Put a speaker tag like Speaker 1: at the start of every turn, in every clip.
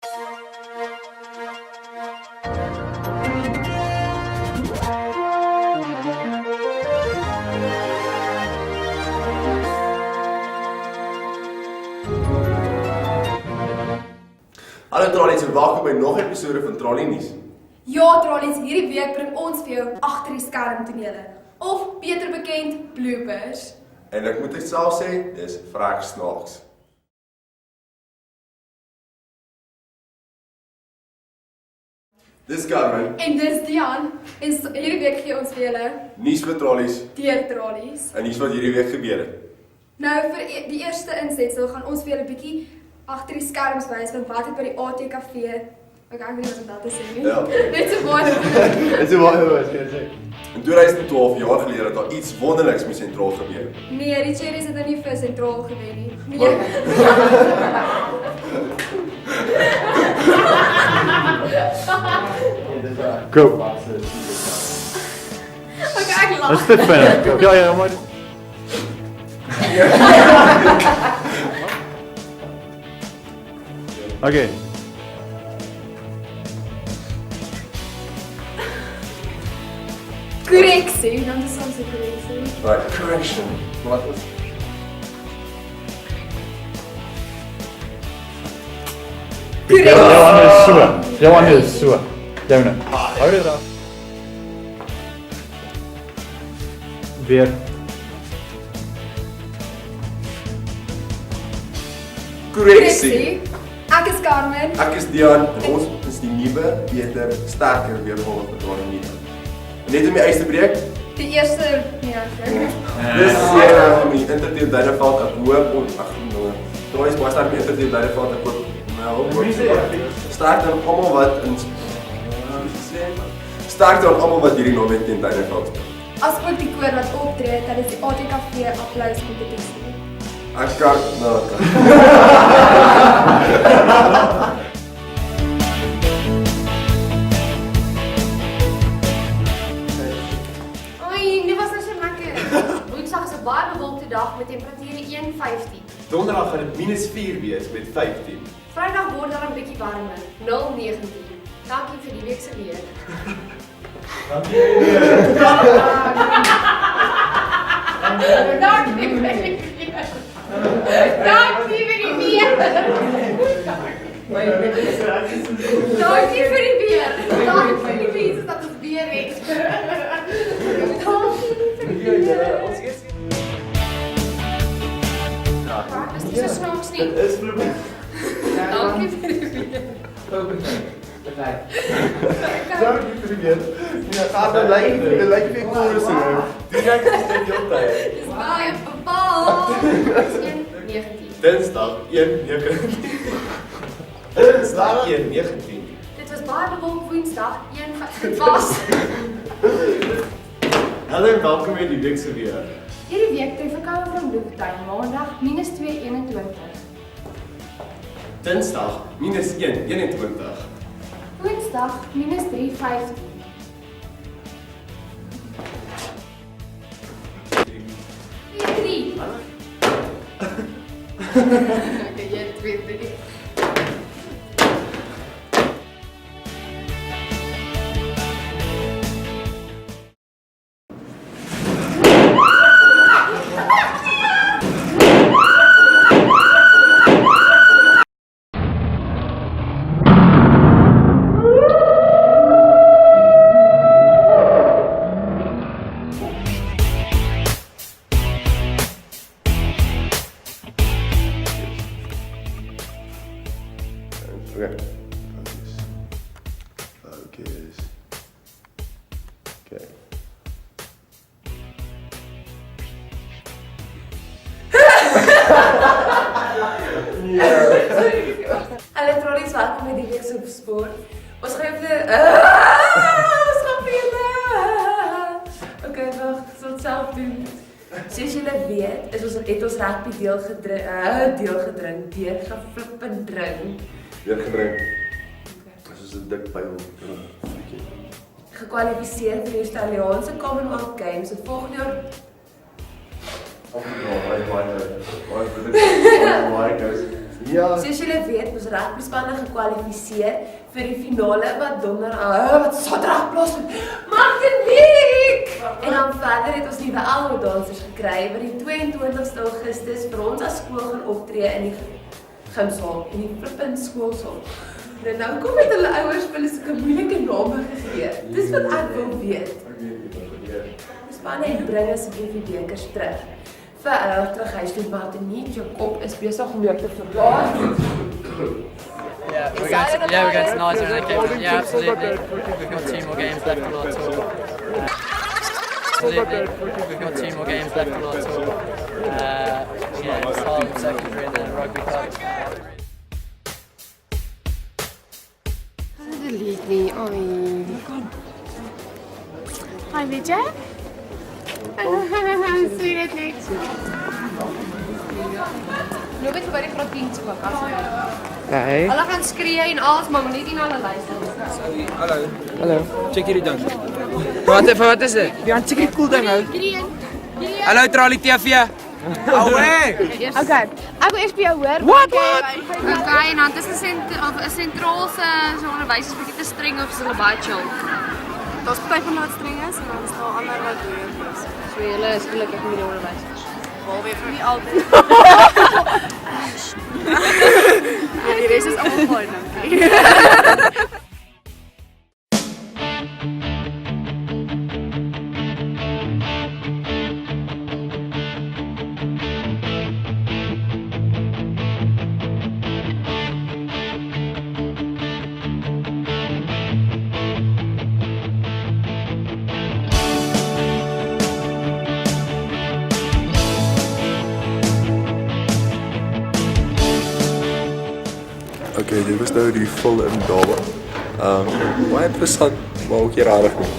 Speaker 1: Hallo Trollies en welkom by nog 'n episode van Trollie Nuus.
Speaker 2: Ja, Trollies, hierdie week bring ons vir jou agter die skerm tonele, of beter bekend bloopers.
Speaker 1: En ek moet self sê, dis vrek snaaks. Dis Cameron,
Speaker 2: En dis Dian, en hierdie week gee ons vir julle
Speaker 1: nuus vir Trollies
Speaker 2: deur Trollies.
Speaker 1: en nuus wat hierdie week gebeur het.
Speaker 2: Nou vir die eerste insetsel gaan ons vir julle 'n bietjie agter die skerms wys van wat het by die ATKV. Ek weet nie wat om dat te sê nie.
Speaker 1: Ja.
Speaker 2: Net so baie.
Speaker 1: Dit is baie wat ek sê. In 2012 jaar gelede het daar iets wonderliks met sentraal gebeur.
Speaker 2: Nee, die Cherries het nou nie vir sentraal gewen nie. Nee.
Speaker 3: Go.
Speaker 2: Okay, ek lag.
Speaker 3: Let's fit finish. Ja, maar. Okay.
Speaker 2: Korreksie, dan is soms 'n korreksie.
Speaker 1: Right, correction. Wat is?
Speaker 2: Korreksie.
Speaker 3: Jou hande is so. Joune. Hou dit af. Weer.
Speaker 1: Korreksie.
Speaker 2: Ek is Carmen.
Speaker 1: Ek is Dian en ons is die nuwe, beter, sterker weergawe van Trollie Nuus. Net om die ys te breek.
Speaker 2: Die eerste
Speaker 1: Dis die Interteel Duineveld ek hoop ons ag nee. Trollies baie sterk met Interteel Duineveld ek hoop sterk dan almal wat in sterk dan almal wat hierdie naweek teen Duineveld speel.
Speaker 2: As ook die koor wat optree tydens die ATKV applous kompetisie.
Speaker 1: Ek kan nou.
Speaker 4: Ai, dit was nou so lekker. Woensdag is 'n baie bewolkte dag met temperature 1:15.
Speaker 5: Donderdag gaan dit -4 wees met 15.
Speaker 4: Vrydag word daar 'n bietjie warmer, 0:19. Dankie vir die week se weer. Dankie vir die weer. Dankie vir die weer. Dankie vir die weer. Dankie vir die weer dat ons weer het. Dankie vir die weer.
Speaker 5: Ons eers
Speaker 4: Dis nie so snaaks nie.
Speaker 5: is probeer.
Speaker 4: Dankie vir die weer.
Speaker 5: Dankie vir die weer. Ja, gaan dan lyk weer cool so. Direk is dit jou tyd.
Speaker 4: Dis baie bepaal. 1:19.
Speaker 5: Dinsdag 1:19. Dinsdag 1:19.
Speaker 4: Dit was baie bewolk Woensdag 1:15 was.
Speaker 5: Hallo en welkom by die week se weer.
Speaker 4: Hierdie week tref ek aan van Bloemfontein, Maandag -2:21.
Speaker 5: Dinsdag -1:21.
Speaker 4: Woensdag -3:15. 3. Okay, jy 2.
Speaker 1: Okay. Focus. Okay.
Speaker 6: Hallo Trollies, welkom by die week se sport. Ons gaan vir ons gaan vir Okay, wag, ek sal dit self doen. Soos julle weet, het ons rugby deel gedrink, deur geflippend drink.
Speaker 1: Weer gedrink. Dis soos 'n dik pyl.
Speaker 6: Gekwalifiseer vir die Australiese Commonwealth Games wat volgende jaar
Speaker 5: Ja.
Speaker 6: Soos julle weet, moes rugbyspanne gekwalifiseer vir die finale wat wat Saterdag plaasvind. Martinique! En dan verder het ons nuwe Elmo dansers gekry wat die 22ste Augustus vir ons as skool gaan optree in die gymsaal, in die flippend skoolsaal. En nou kom met hulle ouers vir hulle soeke moeilike name gegee. Dis wat ek wil weet. Die spanne het bring asseblief die bekers terug. Vir terug huis toe, Martinique, jou kop is besig om jou te verbaas.
Speaker 7: Yeah, we're going to Niger in that game. Yeah, absolutely. We've got 2 more games left on our tour. Absolutely. We've got 2 more games left on our tour. Yeah, it's hard, secondary and then rugby club.
Speaker 4: Delete me, oi. Hi, weet jy? Sien dit niks. Nou weet jy by die graad 10 ook as.
Speaker 7: Hey.
Speaker 4: Hulle gaan skree en alles, maar net nie na hulle luister.
Speaker 8: Hallo. Check hierdie ding. Wat is dit? Ja, check die cool ding ou. Hallo Trali TV. Away.
Speaker 4: Okay. Ek wil eers by jou hoor.
Speaker 8: What?
Speaker 4: Okay, en dan is 'n sentraal se onderwysers bietjie te streng of is hulle baie chill? Daar's party van wat streng is en dan is daar ander wat doen is. So julle is gelukkig met die onderwysers. Alweer vir nie altyd. Ja, die res is almal mooi, dankie.
Speaker 1: Okay, dit was nou die volle in Daba. Baie interessant, maar ook hier rarig nie.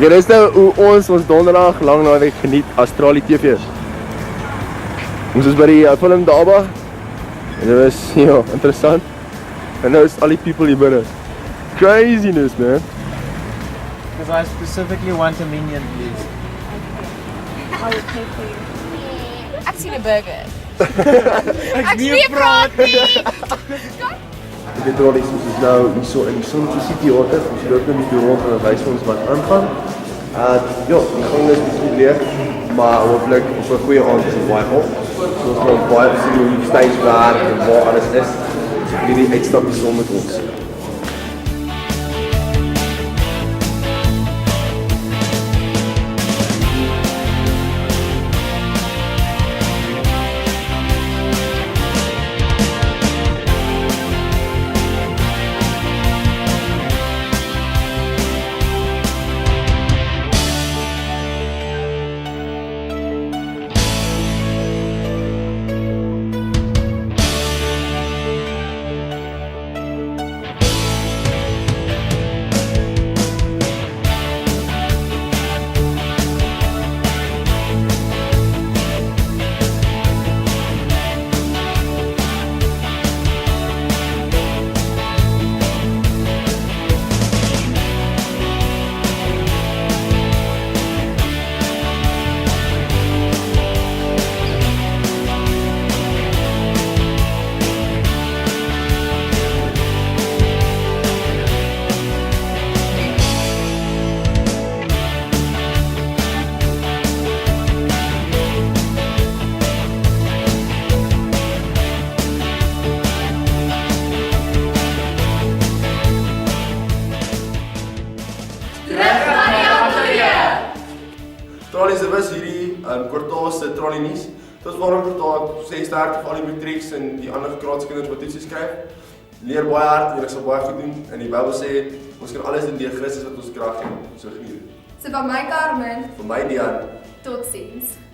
Speaker 5: Dit is nou hoe ons donderdag lang naweek geniet Australië TV. Ons is by die film Daba. En dit was interessant. En nou is al die people hier binne. Craziness, man.
Speaker 3: Because I specifically want a minion, please.
Speaker 4: Ek sien 'n burger.
Speaker 3: Ek nie praat nie.
Speaker 5: Dit is ons is nou hierso in die Sonke City Theater. Ons loop net hier rond en wys ons wat aangaan. Ja, die gang is bietjie leeg, maar hopelik op 'n goeie aand is dit baie op. So ons gaan baie sien hoe die stage werk en waar alles is. So hierdie uitstapie saam met ons. Trollies, dit was hierdie kwartaal se Trollie nuus. Dit was waarom kwartaal sê sterk vir al die matrieks en die ander graadskinders wat toetsie skryf. Leer baie hard, julle sal baie goed doen. En die Bybel sê ons kan alles doen deur Christus wat ons krag gee. So geniet dit.
Speaker 2: So van my Carmen,
Speaker 1: Vir my Dian.
Speaker 2: totsiens.